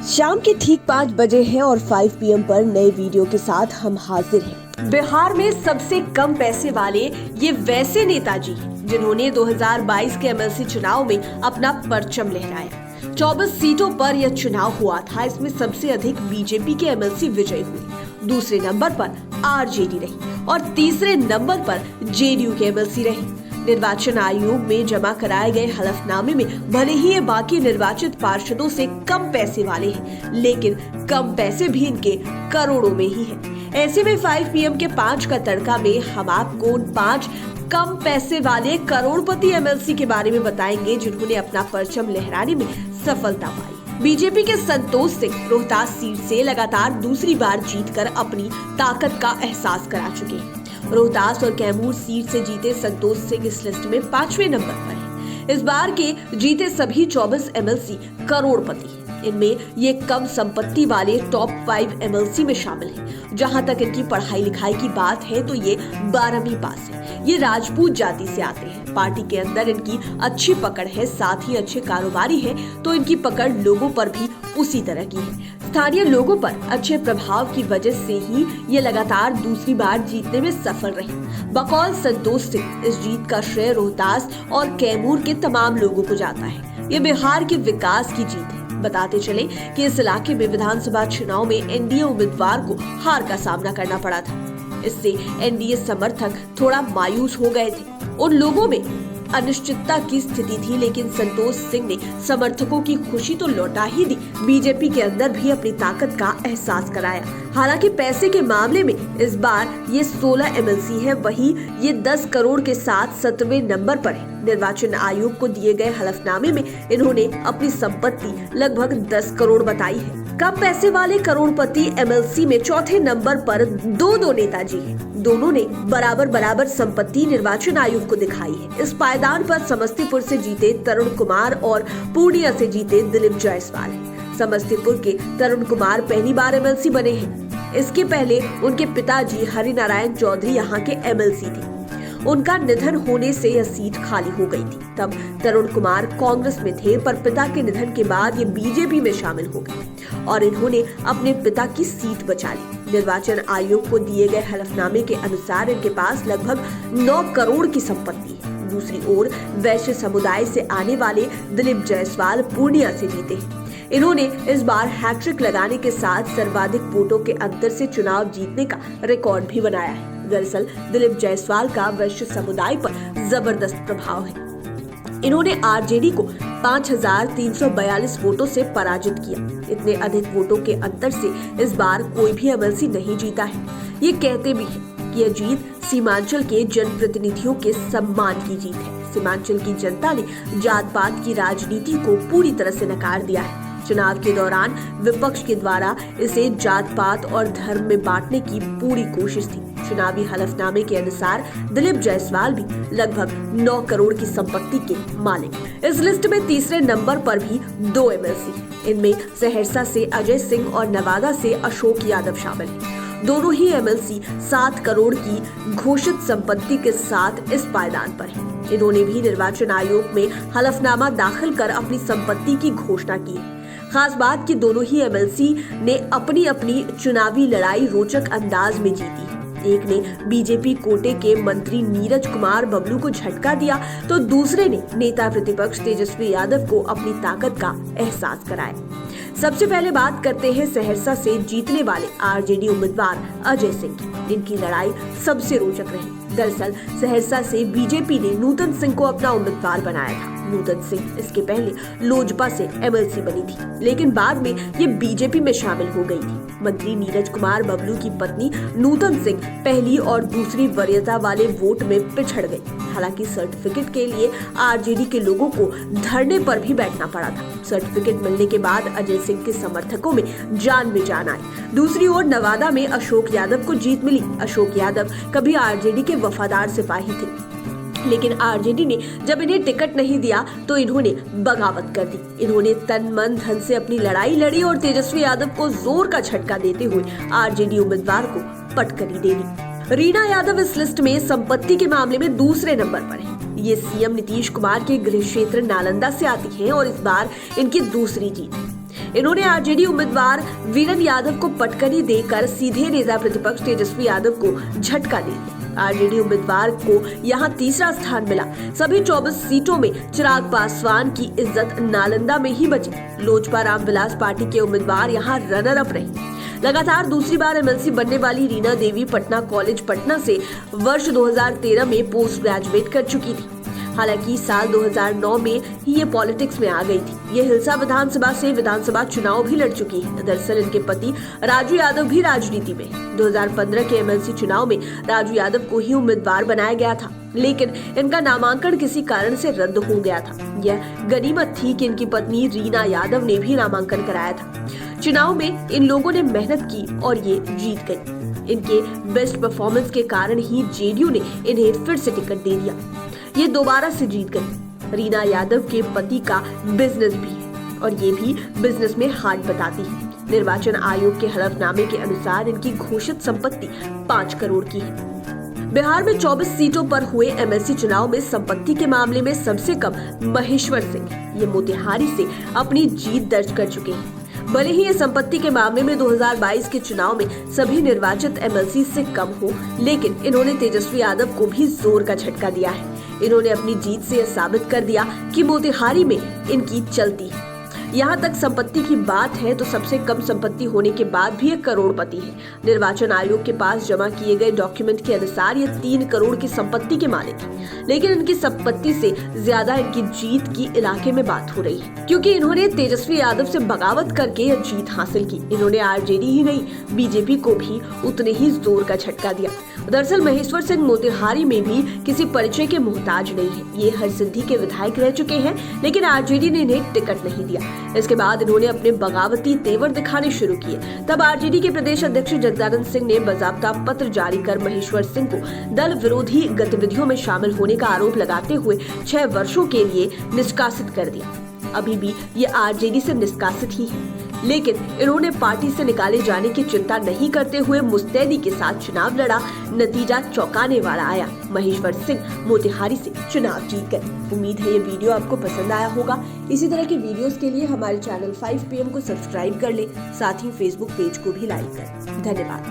शाम के ठीक 5 बजे हैं और 5 PM पर नए वीडियो के साथ हम हाजिर हैं। बिहार में सबसे कम पैसे वाले ये वैसे नेताजी जिन्होंने 2022 के MLC चुनाव में अपना परचम लहराया। 24 सीटों पर यह चुनाव हुआ था। इसमें सबसे अधिक बीजेपी के MLC विजयी हुए। दूसरे नंबर पर RJD रही और तीसरे नंबर पर JDU के MLC रहे। निर्वाचन आयोग में जमा कराए गए हलफनामे में भले ही ये बाकी निर्वाचित पार्षदों से कम पैसे वाले हैं, लेकिन कम पैसे भी इनके करोड़ों में ही हैं। ऐसे में 5 PM के 5 का तड़का में हम आपको उन 5 कम पैसे वाले करोड़पति MLC के बारे में बताएंगे जिन्होंने अपना परचम लहराने में सफलता पाई। बीजेपी के संतोष सिंह रोहतास सीट से लगातार दूसरी बार जीतकर अपनी ताकत का एहसास करा चुके हैं। रोहतास और कैमूर सीट से जीते संतोष सिंह इस लिस्ट में 5वें नंबर पर हैं। इस बार के जीते सभी 24 MLC करोड़पति हैं। इनमें ये कम संपत्ति वाले टॉप 5 MLC में शामिल हैं। जहां तक इनकी पढ़ाई लिखाई की बात है तो ये 12वीं पास है। ये राजपूत जाति से आते हैं। पार्टी के अंदर इनकी अच्छी पकड़ है, साथ ही अच्छे कारोबारी है, तो इनकी पकड़ लोगों पर भी उसी तरह की है। स्थानीय लोगों पर अच्छे प्रभाव की वजह से ही ये लगातार दूसरी बार जीतने में सफल रहे। बकौल संतोष सिंह इस जीत का श्रेय रोहतास और कैमूर के तमाम लोगों को जाता है। ये बिहार के विकास की जीत है। बताते चले कि इस इलाके में विधानसभा चुनाव में NDA उम्मीदवार को हार का सामना करना पड़ा था। इससे NDA समर्थक थोड़ा मायूस हो गए थे। उन लोगों में अनिश्चितता की स्थिति थी, लेकिन संतोष सिंह ने समर्थकों की खुशी तो लौटा ही दी, बीजेपी के अंदर भी अपनी ताकत का एहसास कराया। हालांकि पैसे के मामले में इस बार ये 16 MLC है, वहीं ये 10 करोड़ के साथ 17वें नंबर पर है। निर्वाचन आयोग को दिए गए हलफनामे में इन्होंने अपनी संपत्ति लगभग 10 करोड़ बताई है। कम पैसे वाले करोड़पति MLC में चौथे नंबर पर दो नेताजी हैं। दोनों ने बराबर संपत्ति निर्वाचन आयोग को दिखाई है। इस पायदान पर समस्तीपुर से जीते तरुण कुमार और पूर्णिया से जीते दिलीप जायसवाल हैं। समस्तीपुर के तरुण कुमार पहली बार MLC बने हैं। इसके पहले उनके पिताजी हरिनारायण चौधरी यहाँ के MLC थे। उनका निधन होने से यह सीट खाली हो गई थी। तब तरुण कुमार कांग्रेस में थे, पर पिता के निधन के बाद ये बीजेपी में शामिल हो गए और इन्होंने अपने पिता की सीट बचा ली। निर्वाचन आयोग को दिए गए हलफनामे के अनुसार इनके पास लगभग 9 करोड़ की संपत्ति है। दूसरी ओर वैश्य समुदाय से आने वाले दिलीप जायसवाल पूर्णिया से जीते हैं। इन्होंने इस बार हैट्रिक लगाने के साथ सर्वाधिक वोटों के अंतर से चुनाव जीतने का रिकॉर्ड भी बनाया है। दरअसल दिलीप जायसवाल का वैश्य समुदाय पर जबरदस्त प्रभाव है। इन्होंने RJD को 5342 वोटों से पराजित किया। इतने अधिक वोटों के अंतर से इस बार कोई भी MLC नहीं जीता है। ये कहते भी हैं कि यह जीत सीमांचल के जनप्रतिनिधियों के सम्मान की जीत है। सीमांचल की जनता ने जात पात की राजनीति को पूरी तरह से नकार दिया है। चुनाव के दौरान विपक्ष के द्वारा इसे जात पात और धर्म में बांटने की पूरी कोशिश थी। चुनावी हलफनामे के अनुसार दिलीप जायसवाल भी लगभग 9 करोड़ की संपत्ति के मालिक। इस लिस्ट में तीसरे नंबर पर भी 2 MLC हैं। इनमें सहरसा से अजय सिंह और नवादा से अशोक यादव शामिल हैं। दोनों ही MLC 7 करोड़ की घोषित संपत्ति के साथ इस पायदान पर हैं। इन्होंने भी निर्वाचन आयोग में हलफनामा दाखिल कर अपनी संपत्ति की घोषणा की है। खास बात कि दोनों ही MLC ने अपनी अपनी चुनावी लड़ाई रोचक अंदाज में जीती है। एक ने बीजेपी कोटे के मंत्री नीरज कुमार बबलू को झटका दिया, तो दूसरे ने नेता प्रतिपक्ष तेजस्वी यादव को अपनी ताकत का एहसास कराया। सबसे पहले बात करते हैं सहरसा से जीतने वाले RJD उम्मीदवार अजय सिंह की। इनकी लड़ाई सबसे रोचक रही। दरअसल सहरसा से बीजेपी ने नूतन सिंह को अपना उम्मीदवार बनाया था। नूतन सिंह इसके पहले लोजपा से MLC बनी थी, लेकिन बाद में ये बीजेपी में शामिल हो गई थी। मंत्री नीरज कुमार बबलू की पत्नी नूतन सिंह पहली और दूसरी वरीयता वाले वोट में पिछड़ गई। हालांकि सर्टिफिकेट के लिए RJD के लोगों को धरने पर भी बैठना पड़ा था। सर्टिफिकेट मिलने के बाद अजय सिंह के समर्थकों में जान आई। दूसरी ओर नवादा में अशोक यादव को जीत मिली। अशोक यादव कभी RJD के वफादार सिपाही थे, लेकिन RJD ने जब इन्हें टिकट नहीं दिया तो इन्होंने बगावत कर दी। इन्होंने तन मन धन से अपनी लड़ाई लड़ी और तेजस्वी यादव को जोर का झटका देते हुए RJD उम्मीदवार को पटकनी दे दी। रीना यादव इस लिस्ट में संपत्ति के मामले में दूसरे नंबर पर है। ये CM नीतीश कुमार के गृह क्षेत्र नालंदा से आती हैं और इस बार इनकी दूसरी जीत है। इन्होंने आरजेडी उम्मीदवार वीरेंद्र यादव को पटकनी देकर सीधे नेता प्रतिपक्ष तेजस्वी यादव को झटका दे दिया। आरजेडी उम्मीदवार को यहां तीसरा स्थान मिला। सभी 24 सीटों में चिराग पासवान की इज्जत नालंदा में ही बची। लोजपा रामविलास पार्टी के उम्मीदवार यहां रनर अप रहे। लगातार दूसरी बार एमएलसी बनने वाली रीना देवी पटना कॉलेज पटना से वर्ष 2013 में पोस्ट ग्रेजुएट कर चुकी थी। हालांकि साल 2009 में ही ये पॉलिटिक्स में आ गई थी। ये हिलसा विधानसभा से विधानसभा चुनाव भी लड़ चुकी है। दरअसल इनके पति राजू यादव भी राजनीति में। 2015 के एमएलसी चुनाव में राजू यादव को ही उम्मीदवार बनाया गया था, लेकिन इनका नामांकन किसी कारण से रद्द हो गया था। यह गनीमत थी कि इनकी पत्नी रीना यादव ने भी नामांकन कराया था। चुनाव में इन लोगों ने मेहनत की और ये जीत गई। इनके बेस्ट परफॉर्मेंस के कारण ही जेडीयू ने इन्हें फिर से टिकट दे दिया। ये दोबारा से जीत गई। रीना यादव के पति का बिजनेस भी है और ये भी बिजनेस में हाथ बताती है। निर्वाचन आयोग के हलफनामे के अनुसार इनकी घोषित संपत्ति 5 करोड़ की है। बिहार में 24 सीटों पर हुए एमएलसी चुनाव में संपत्ति के मामले में सबसे कम महेश्वर सिंह, ये मोतिहारी से अपनी जीत दर्ज कर चुके हैं। भले ही ये संपत्ति के मामले में 2022 के चुनाव में सभी निर्वाचित एमएलसी से कम हो, लेकिन इन्होंने तेजस्वी यादव को भी जोर का झटका दिया है। इन्होंने अपनी जीत से यह साबित कर दिया कि मोतिहारी में इनकी चलती है। यहाँ तक संपत्ति की बात है तो सबसे कम संपत्ति होने के बाद भी एक करोड़पति है। निर्वाचन आयोग के पास जमा किए गए डॉक्यूमेंट के अनुसार ये 3 करोड़ की संपत्ति के मालिक है, लेकिन इनकी संपत्ति से ज्यादा इनकी जीत की इलाके में बात हो रही है, क्योंकि इन्होंने तेजस्वी यादव से बगावत करके यह जीत हासिल की। इन्होंने आरजेडी ही नहीं, बीजेपी को भी उतने ही जोर का झटका दिया। दरअसल महेश्वर सिंह मोतिहारी में भी किसी परिचय के मोहताज नहीं है। ये हरसिद्धि के विधायक रह चुके हैं, लेकिन आरजेडी ने इन्हें टिकट नहीं दिया। इसके बाद इन्होंने अपने बगावती तेवर दिखाने शुरू किए। तब आरजेडी के प्रदेश अध्यक्ष जगदानंद सिंह ने बाकायदा पत्र जारी कर महेश्वर सिंह को दल विरोधी गतिविधियों में शामिल होने का आरोप लगाते हुए 6 वर्षों के लिए निष्कासित कर दिया। अभी भी ये आरजेडी से निष्कासित ही है, लेकिन इन्होंने पार्टी से निकाले जाने की चिंता नहीं करते हुए मुस्तैदी के साथ चुनाव लड़ा। नतीजा चौंकाने वाला आया। महेश्वर सिंह मोतिहारी से चुनाव जीत गए। उम्मीद है ये वीडियो आपको पसंद आया होगा। इसी तरह के वीडियोस के लिए हमारे चैनल 5 PM को सब्सक्राइब कर ले, साथ ही फेसबुक पेज को भी लाइक करें। धन्यवाद।